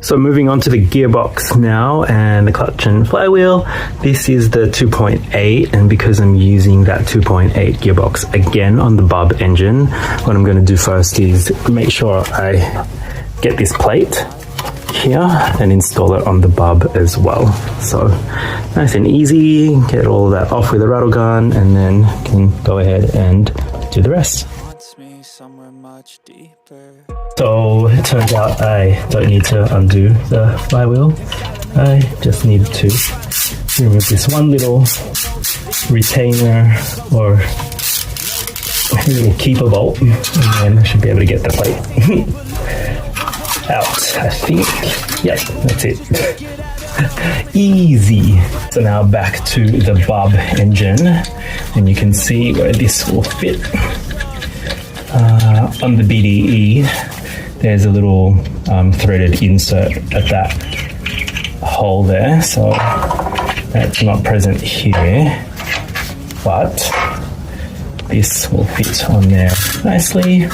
So moving on to the gearbox now and the clutch and flywheel. This is the 2.8, and because I'm using that 2.8 gearbox again on the BUB engine, what I'm going to do first is make sure I get this plate here and install it on the BUB as well. So nice and easy, get all that off with a rattle gun, and then can go ahead and do the rest. So it turns out I don't need to undo the flywheel. I just need to remove this one little retainer or little keeper bolt, and then I should be able to get the plate out, I think. Yep, that's it. Easy. So now back to the BUB engine, and you can see where this will fit. On the BDE, there's a little threaded insert at that hole there, so that's not present here, but this will fit on there nicely.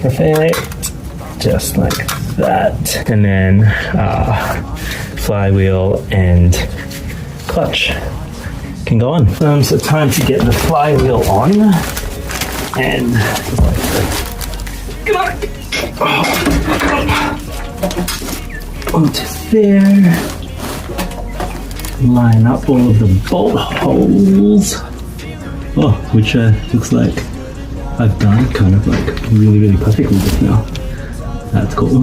Perfect, just like that. And then flywheel and clutch can go on. So time to get the flywheel on. And onto there, line up all of the bolt holes, which looks like I've done kind of like really perfectly just now. That's cool.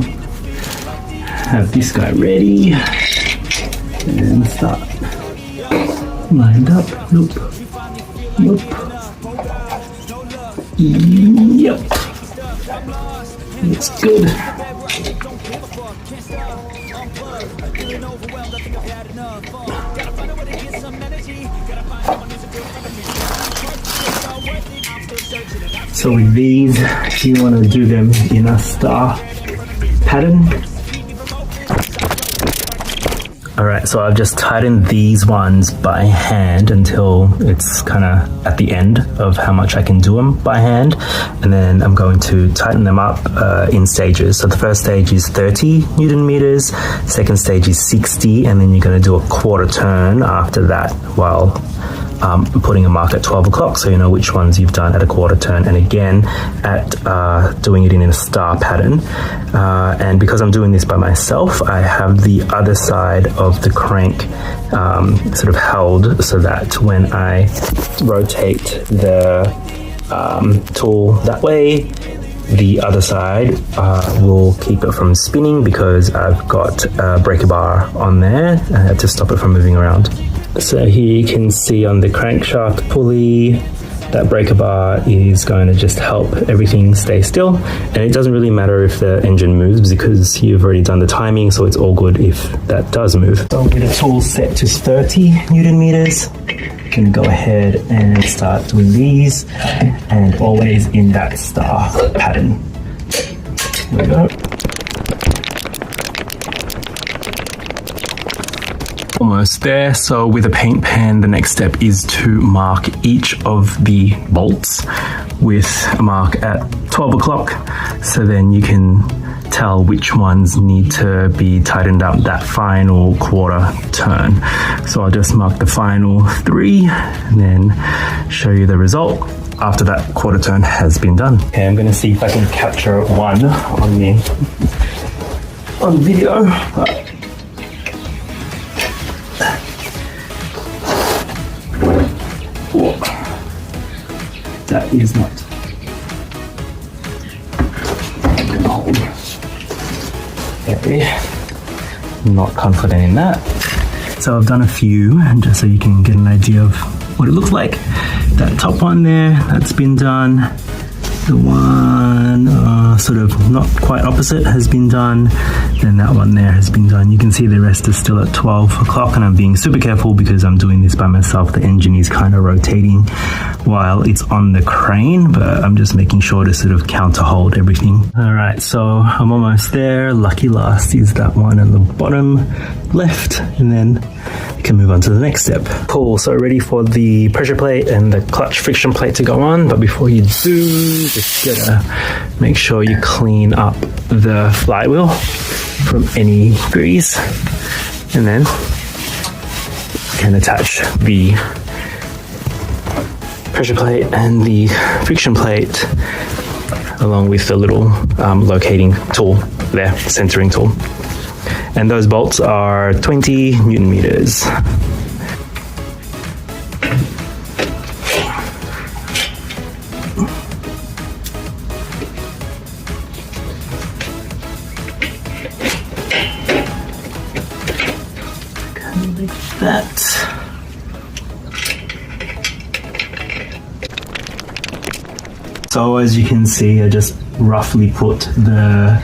Have this guy ready and start. Lined up. Nope. Yep, looks good. So with these, you want to do them in a star pattern. Alright, so I've just tightened these ones by hand until it's kind of at the end of how much I can do them by hand, and then I'm going to tighten them up in stages. So the first stage is 30 Newton meters, second stage is 60, and then you're going to do a quarter turn after that while putting a mark at 12 o'clock so you know which ones you've done at a quarter turn, and again at doing it in a star pattern. And because I'm doing this by myself, I have the other side of the crank sort of held so that when I rotate the tool that way, the other side will keep it from spinning because I've got a breaker bar on there to stop it from moving around. So here you can see on the crankshaft pulley, that breaker bar is going to just help everything stay still, and it doesn't really matter if the engine moves because you've already done the timing, so it's all good if that does move. So with the tool set to 30 Newton meters, you can go ahead and start doing these, and always in that star pattern. There we go. Almost there. So with a paint pen, the next step is to mark each of the bolts with a mark at 12 o'clock, so then you can tell which ones need to be tightened up that final quarter turn. So I'll just mark the final 3 and then show you the result after that quarter turn has been done. Okay, I'm going to see if I can capture one on video. That is not gold. Okay, not confident in that. So I've done a few, and just so you can get an idea of what it looks like. That top one there, that's been done. The one sort of not quite opposite has been done. Then that one there has been done. You can see the rest is still at 12 o'clock, and I'm being super careful because I'm doing this by myself. The engine is kind of rotating while it's on the crane, but I'm just making sure to sort of counter hold everything. All right, so I'm almost there. Lucky last is that one in the bottom left, and then we can move on to the next step. Cool, so ready for the pressure plate and the clutch friction plate to go on, but before you do, just gotta make sure you clean up the flywheel. from any grease, and then can attach the pressure plate and the friction plate along with the little locating tool there, centering tool. And those bolts are 20 Newton meters. That. So as you can see, I just roughly put the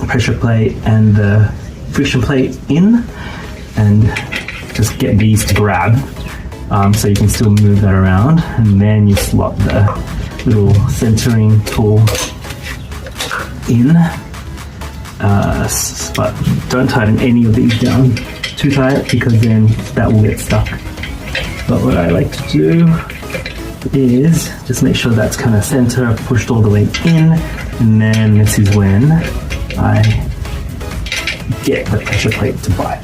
pressure plate and the friction plate in, and just get these to grab so you can still move that around, and then you slot the little centering tool in, but don't tighten any of these down too tight because then that will get stuck. But what I like to do is just make sure that's kind of center, pushed all the way in, and then this is when I get the pressure plate to bite.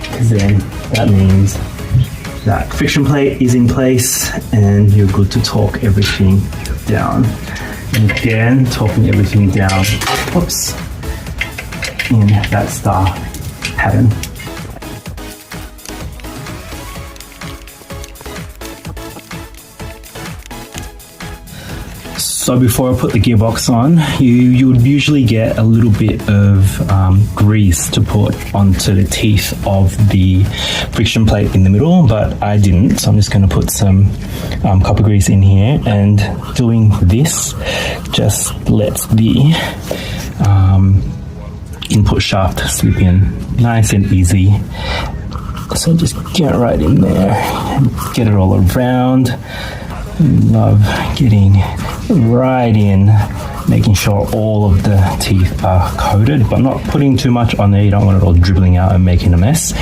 Because then that means that friction plate is in place and you're good to torque everything down. And again, torquing everything down, whoops, in that star pattern. So before I put the gearbox on, you would usually get a little bit of grease to put onto the teeth of the friction plate in the middle, but I didn't, so I'm just going to put some copper grease in here, and doing this just lets the input shaft slip in nice and easy. So just get right in there and get it all around. Love getting right in, making sure all of the teeth are coated, but not putting too much on there. You don't want it all dribbling out and making a mess.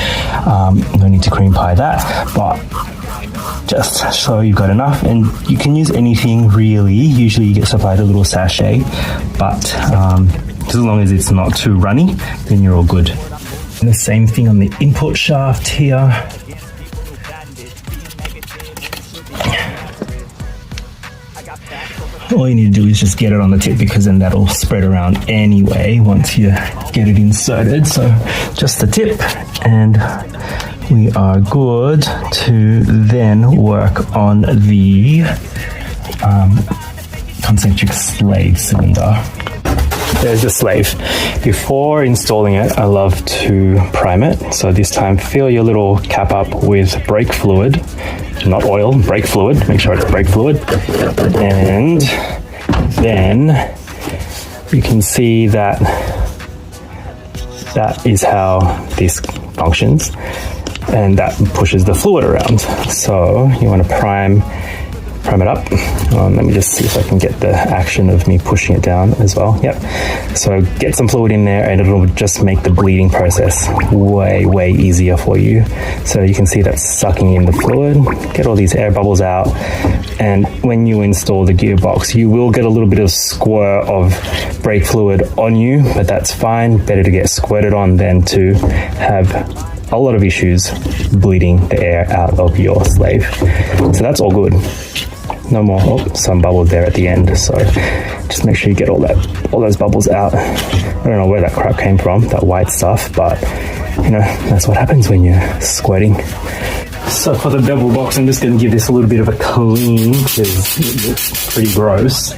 No need to cream pie that, but just so you've got enough. And you can use anything really. Usually you get supplied a little sachet, but as long as it's not too runny, then you're all good. And the same thing on the input shaft here. All you need to do is just get it on the tip, because then that'll spread around anyway once you get it inserted. So just the tip, and we are good to then work on the concentric slave cylinder. There's the slave. Before installing it, I love to prime it. So this time, fill your little cap up with brake fluid. Not oil, brake fluid. Make sure it's brake fluid. And then you can see that that is how this functions, and that pushes the fluid around. So you want to prime it up. Let me just see if I can get the action of me pushing it down as well. Yep. So get some fluid in there, and it'll just make the bleeding process way easier for you. So you can see that's sucking in the fluid, get all these air bubbles out. And when you install the gearbox, you will get a little bit of squirt of brake fluid on you, but that's fine. Better to get squirted on than to have a lot of issues bleeding the air out of your slave. So that's all good. No more. Oh, some bubbles there at the end. So just make sure you get all those bubbles out. I don't know where that crap came from, that white stuff, but you know, that's what happens when you're squirting. So for the bevel box, I'm just going to give this a little bit of a clean, because it looks pretty gross.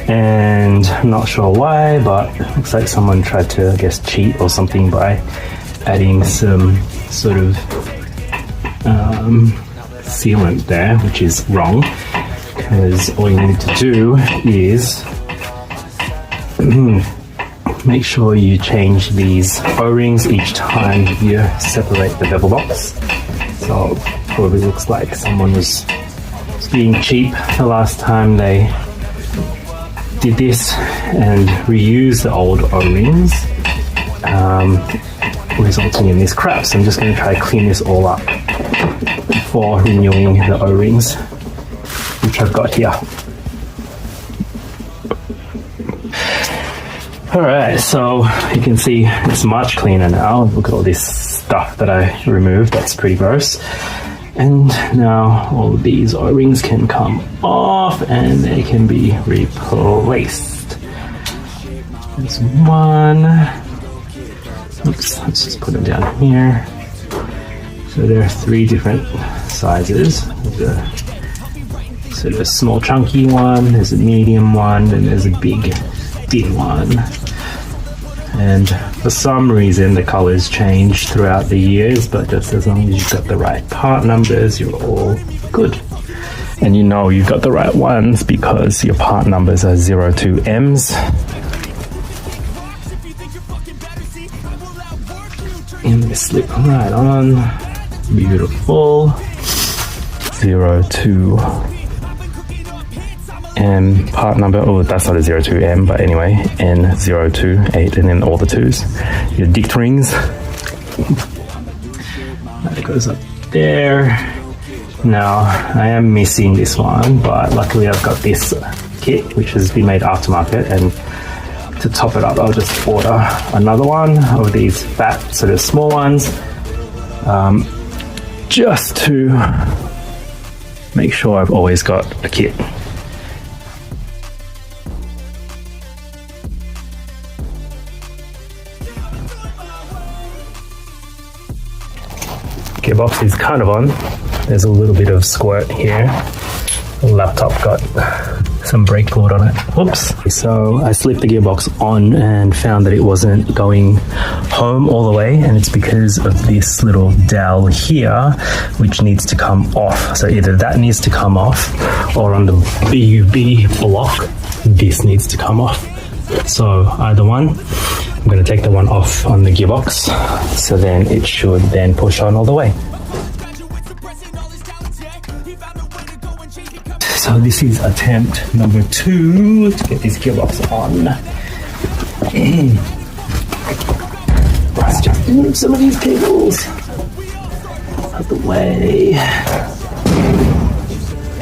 And I'm not sure why, but it looks like someone tried to, I guess, cheat or something by adding some sort of sealant there, which is wrong. Because all you need to do is make sure you change these O-rings each time you separate the bevel box. So it probably looks like someone was being cheap the last time they did this and reused the old O-rings, resulting in this crap. So I'm just going to try to clean this all up before renewing the O-rings, which I've got here. Alright, so you can see it's much cleaner now. Look at all this stuff that I removed, that's pretty gross. And now all of these O-rings can come off and they can be replaced. There's one. Oops, let's just put them down here. So there are 3 different sizes. There's sort of a small chunky one, there's a medium one, and there's a big thin one. And for some reason the colors change throughout the years, but just as long as you've got the right part numbers, you're all good. And you know you've got the right ones because your part numbers are 02Ms. And they slip right on. Beautiful. 02M part number. Oh, that's not a 02M, but anyway, N028, and then all the 2s. Your dict rings. That goes up there. Now, I am missing this one, but luckily I've got this kit, which has been made aftermarket, and to top it up, I'll just order another one of these fat, sort of small ones, just to make sure I've always got a kit. Gearbox is kind of on. There's a little bit of squirt here. The laptop got some brake fluid on it. Whoops. So I slipped the gearbox on and found that it wasn't going home all the way, and it's because of this little dowel here which needs to come off. So either that needs to come off, or on the BUB block this needs to come off. So either one. I'm going to take the one off on the gearbox, so then it should then push on all the way. So this is attempt number 2 to get this gearbox on. Let's just move some of these cables out the way.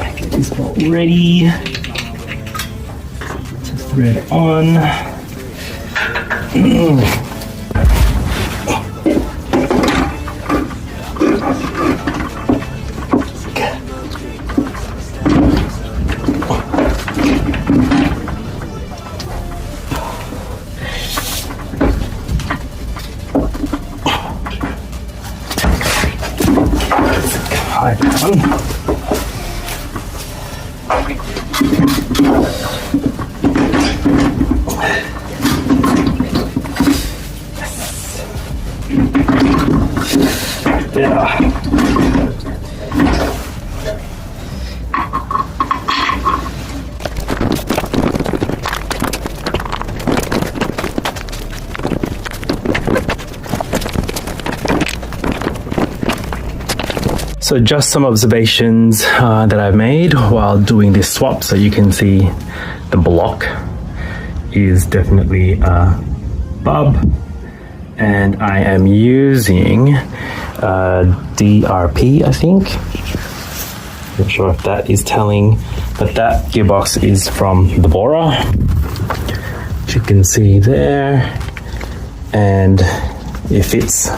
Packet is not ready. To thread on. So just some observations that I've made while doing this swap. So you can see the block is definitely BUB, and I am using DRP, I think. Not sure if that is telling, but that gearbox is from the Bora, which you can see there, and it fits.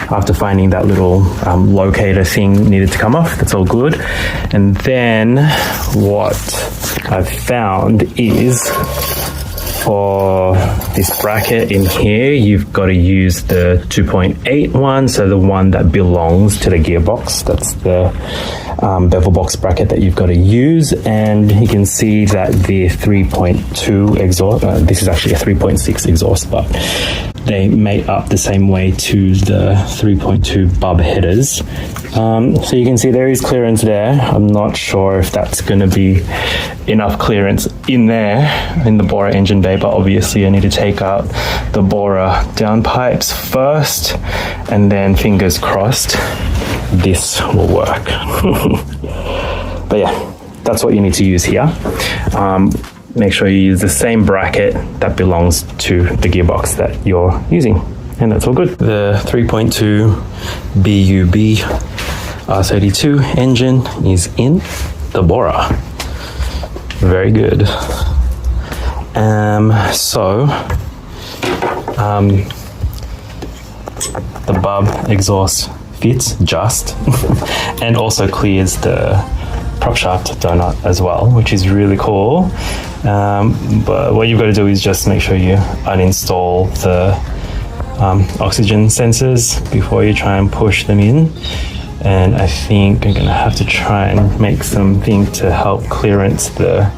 After finding that little locator thing needed to come off, that's all good. And then what I've found is for this bracket in here, you've got to use the 2.8 one, so the one that belongs to the gearbox. That's the bevel box bracket that you've got to use. And you can see that the 3.2 exhaust, this is actually a 3.6 exhaust, but they mate up the same way to the 3.2 BUB headers. So you can see there is clearance there. I'm not sure if that's going to be enough clearance in there in the Bora engine bay, but obviously I need to take out the Bora downpipes first, and then fingers crossed this will work. But yeah, that's what you need to use here. Make sure you use the same bracket that belongs to the gearbox that you're using, and that's all good. The 3.2 BUB R32 engine is in the Bora. Very good. So the BUB exhaust fits just and also clears the prop shaft donut as well, which is really cool. But what you've got to do is just make sure you uninstall the oxygen sensors before you try and push them in. And I think I'm gonna have to try and make something to help clearance the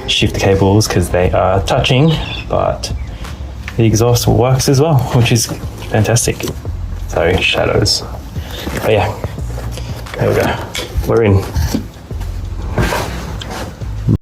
shift cables because they are touching, but the exhaust works as well, which is fantastic. Sorry, shadows. But yeah, there we go. We're in.